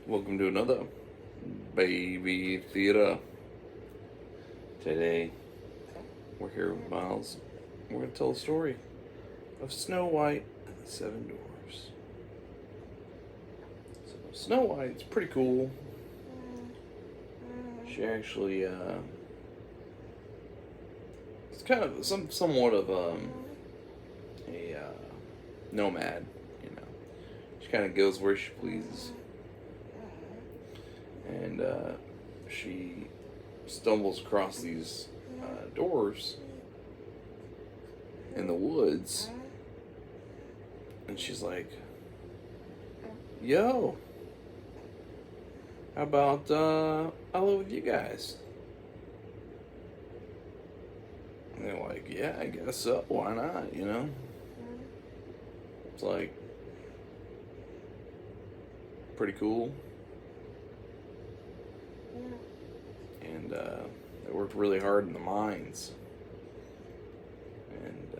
Welcome to another Baby Theater. Today, we're here with Miles. We're going to tell a story of Snow White and the Seven Dwarfs. So, Snow White's pretty cool. She actually, it's kind of somewhat of a nomad, you know. She kind of goes where she pleases. And she stumbles across these doors in the woods, and she's like, "Yo, how about I live with you guys?" And they're like, "Yeah, I guess so. Why not? You know?" It's like pretty cool. And they worked really hard in the mines, and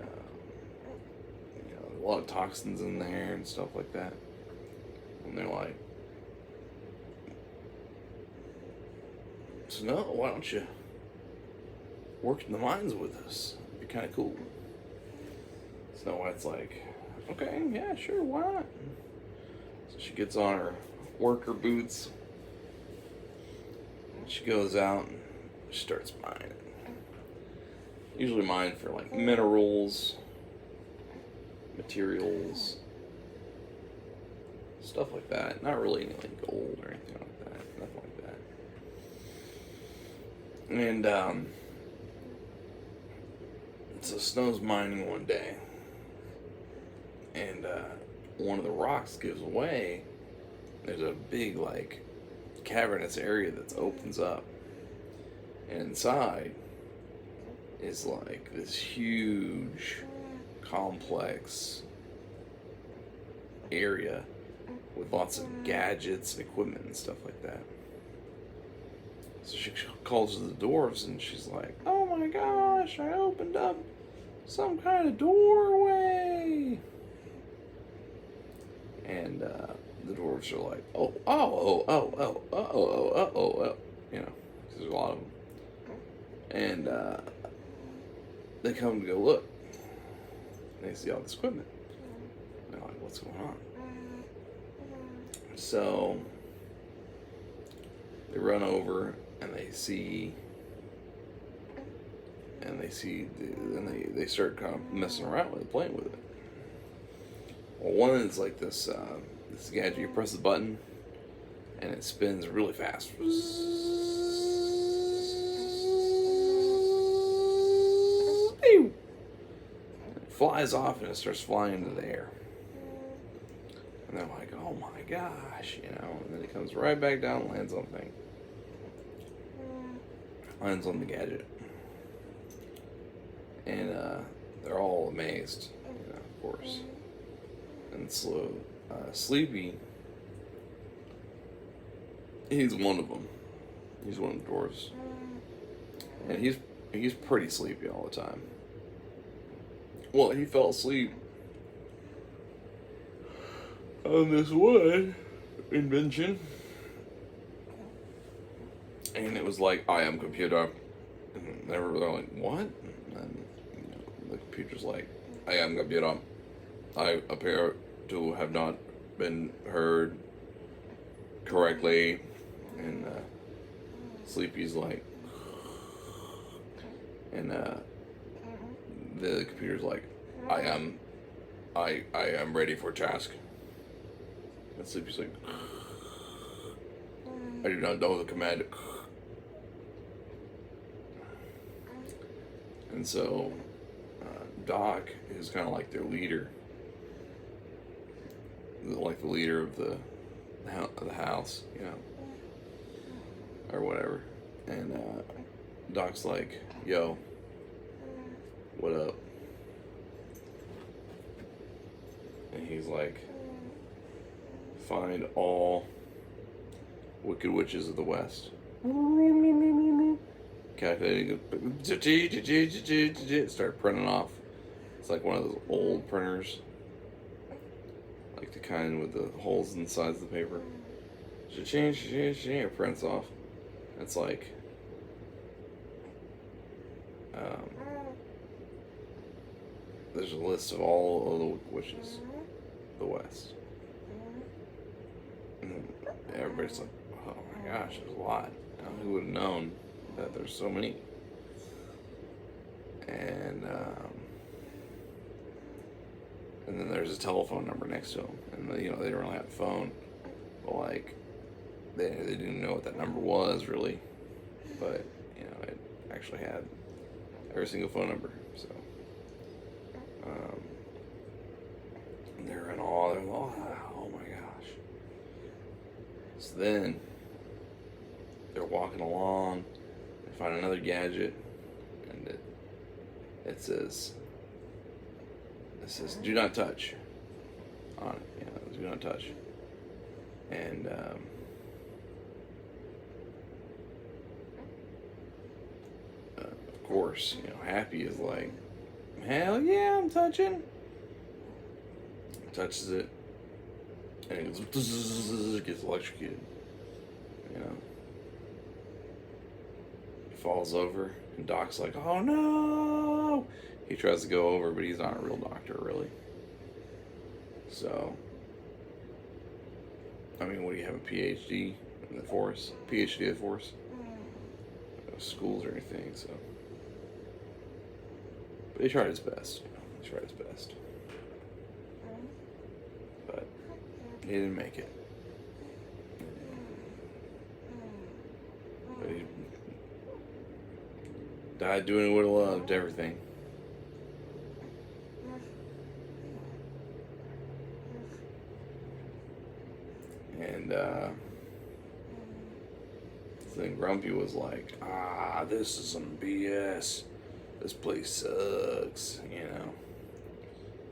a lot of toxins in there and stuff like that. And they're like, "Snow, why don't you work in the mines with us? It'd be kind of cool." Snow White's like, "Okay, yeah, sure, why not?" So she gets on her worker boots. She goes out and starts mining. Usually mine for like minerals, materials, stuff like that. Not really any like gold or anything like that. Nothing like that. And so Snow's mining one day, and one of the rocks gives away. There's a big like cavernous area that opens up, and inside is like this huge complex area with lots of gadgets and equipment and stuff like that. So she calls the dwarves and she's like, "Oh my gosh, I opened up some kind of doorway." And the dwarves are like, oh, you know, 'cause there's a lot of them. And they come to go look. And they see all this equipment. And they're like, "What's going on?" So they run over and they see, they start kind of messing around with it, playing with it. Well, one is like this gadget. You press the button, and it spins really fast. It flies off and it starts flying into the air. And they're like, "Oh my gosh," you know. And then it comes right back down and lands on the thing. Lands on the gadget. And they're all amazed, you know, of course. And Sleepy, he's one of them. He's one of the dwarves. And he's pretty sleepy all the time. Well, he fell asleep on this one invention. And it was like, "I am computer." And they're like, "What?" And the computer's like, "I am computer. I appear to have not been heard correctly." And Sleepy's like, and the computer's like, I am ready for task." And Sleepy's like, "I do not know the command." And so Doc is kind of like their leader, like the leader of the house, you know, or whatever. And Doc's like, "Yo, what up?" And he's like, "Find all wicked witches of the West." Calculating, start printing off. It's like one of those old printers, like the kind with the holes in the sides of the paper. She prints off. It's like, um, there's a list of all of the witches of the West. And everybody's like, oh my gosh, there's a lot. Who would have known that there's so many? And then there's a telephone number next to them, and they don't really have a phone, but like they didn't know what that number was really, but it actually had every single phone number. So they're in awe. They're like, oh my gosh. So then they're walking along. They find another gadget, and it says "Do not touch" on it. Do not touch. And of course, Happy is like, hell yeah, I'm touching. Touches it, and it goes, gets electrocuted. He falls over, and Doc's like, oh no! He tries to go over, but he's not a real doctor, really. So, I mean, what do you have, a PhD in the force? PhD of force? No schools or anything, so. But he tried his best. He tried his best. But he didn't make it. But he died doing what he loved, everything. And then Grumpy was like, this is some BS. This place sucks,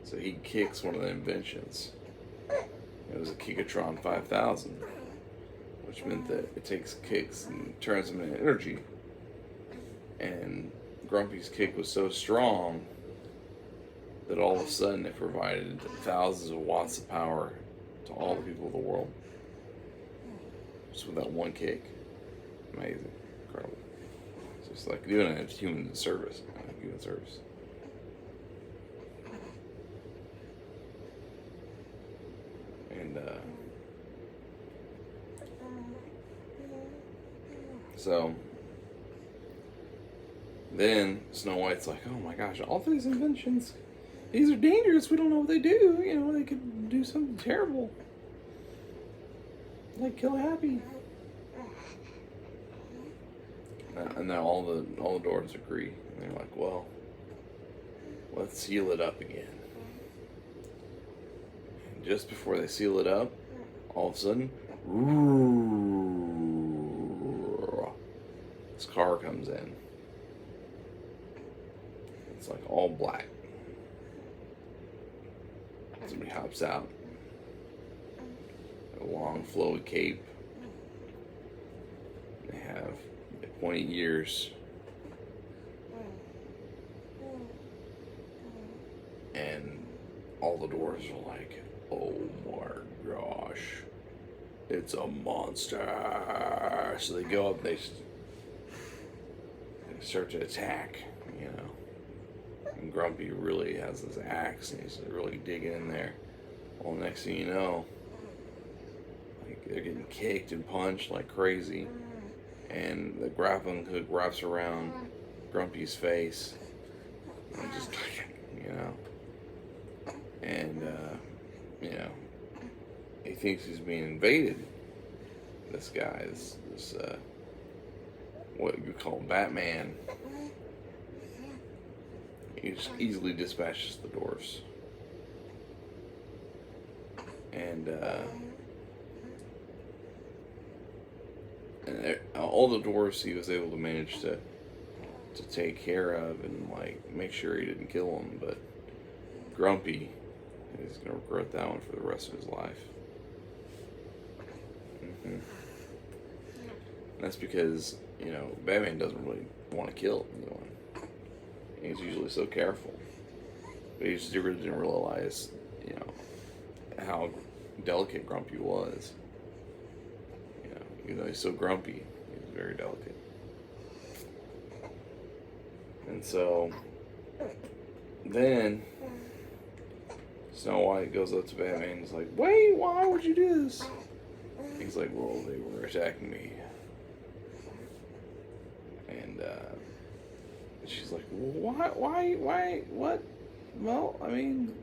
So he kicks one of the inventions. It was a Kikatron 5000, which meant that it takes kicks and turns them into energy. And Grumpy's kick was so strong that all of a sudden it provided thousands of watts of power to all the people of the world. Just with that one kick. Amazing. Incredible. It's just like doing a human service. Human service. And so then Snow White's like, oh my gosh, all these inventions, these are dangerous. We don't know what they do. They could do something terrible. Like kill Happy. And now all the dwarves agree. And they're like, well, let's seal it up again. And just before they seal it up, all of a sudden, this car comes in. It's like all black. Somebody hops out. A long flowy cape. They have pointy ears. And all the dwarves are like, oh my gosh, it's a monster. So they go up, they start to attack, And Grumpy really has this axe and he's really digging in there. Well, next thing you know, like they're getting kicked and punched like crazy. And the grappling hook wraps around Grumpy's face. And just, And, he thinks he's being invaded. This guy, this what you call Batman. He just easily dispatches the dwarves. And all the dwarves he was able to manage to take care of and like make sure he didn't kill them, but Grumpy is gonna regret that one for the rest of his life. And that's because Batman doesn't really want to kill anyone. He's usually so careful, but he just really didn't realize how delicate Grumpy was. he's so grumpy. He's very delicate. And so then Snow White goes up to Batman and is like, wait, why would you do this? He's like, well, they were attacking me. And she's like, why, what? Well, I mean,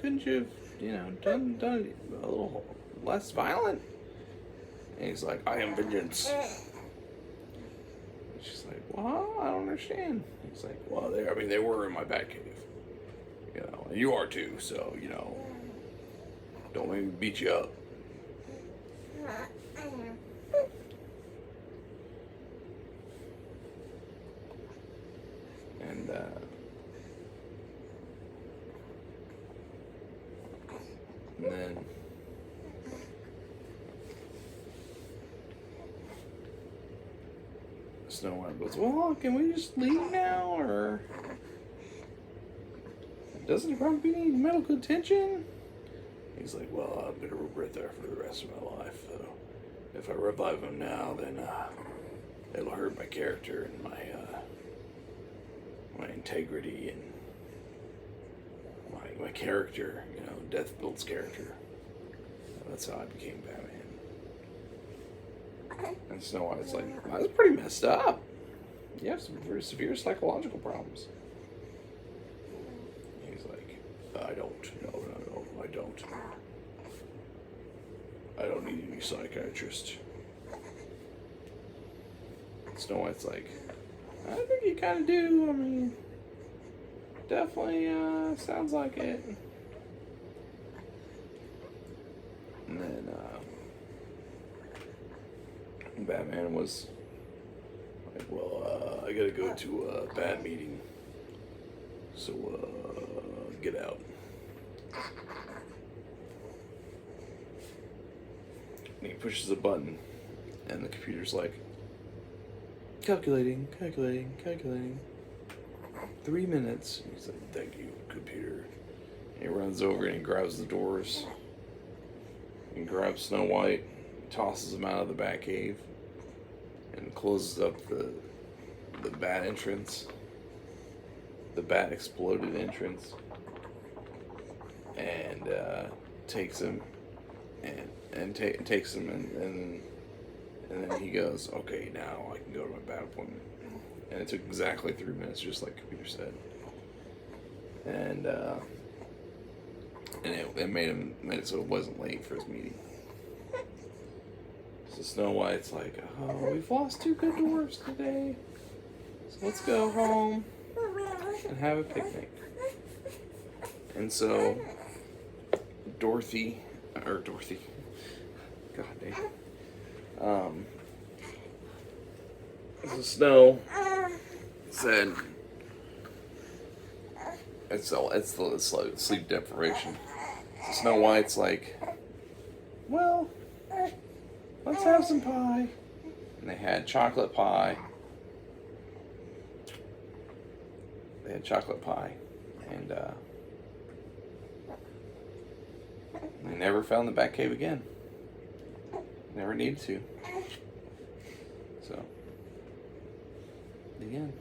couldn't you have, done it a little less violent? And he's like, I am vengeance. And she's like, well, I don't understand. He's like, well, they were in my Batcave. And you are too, so, don't make me beat you up. And, then Snow White goes, well, can we just leave now, or doesn't Grumpy need medical attention? He's like, well, I'm going to regret that for the rest of my life. If I revive him now, then it'll hurt my character and my integrity and my character. Death builds character. That's how I became Batman. And Snow White's like, that was pretty messed up. You have some very severe psychological problems. He's like, I don't. No, I don't. I don't need any psychiatrist. Snow White's like, I think you kind of do. I mean, definitely sounds like it. And then Batman was like, well, I gotta go to a Bat meeting. So, get out. And he pushes a button, and the computer's like, calculating. 3 minutes. And he's like, thank you, computer. And he runs over and he grabs the doors. He grabs Snow White, tosses him out of the Batcave, and closes up the Bat entrance. The Bat exploded entrance. And takes him and takes him and then he goes, okay, now I can go to my Bat appointment. And it took exactly 3 minutes, just like computer said. And it made it so it wasn't late for his meeting. So Snow White's like, oh, we've lost 2 good dwarves today. So let's go home and have a picnic. And so Dorothy, God dang. So Snow said, it's the sleep deprivation. So Snow White's like, well, let's have some pie. And they had chocolate pie. And they never found the Batcave again. Never needed to. So, the end.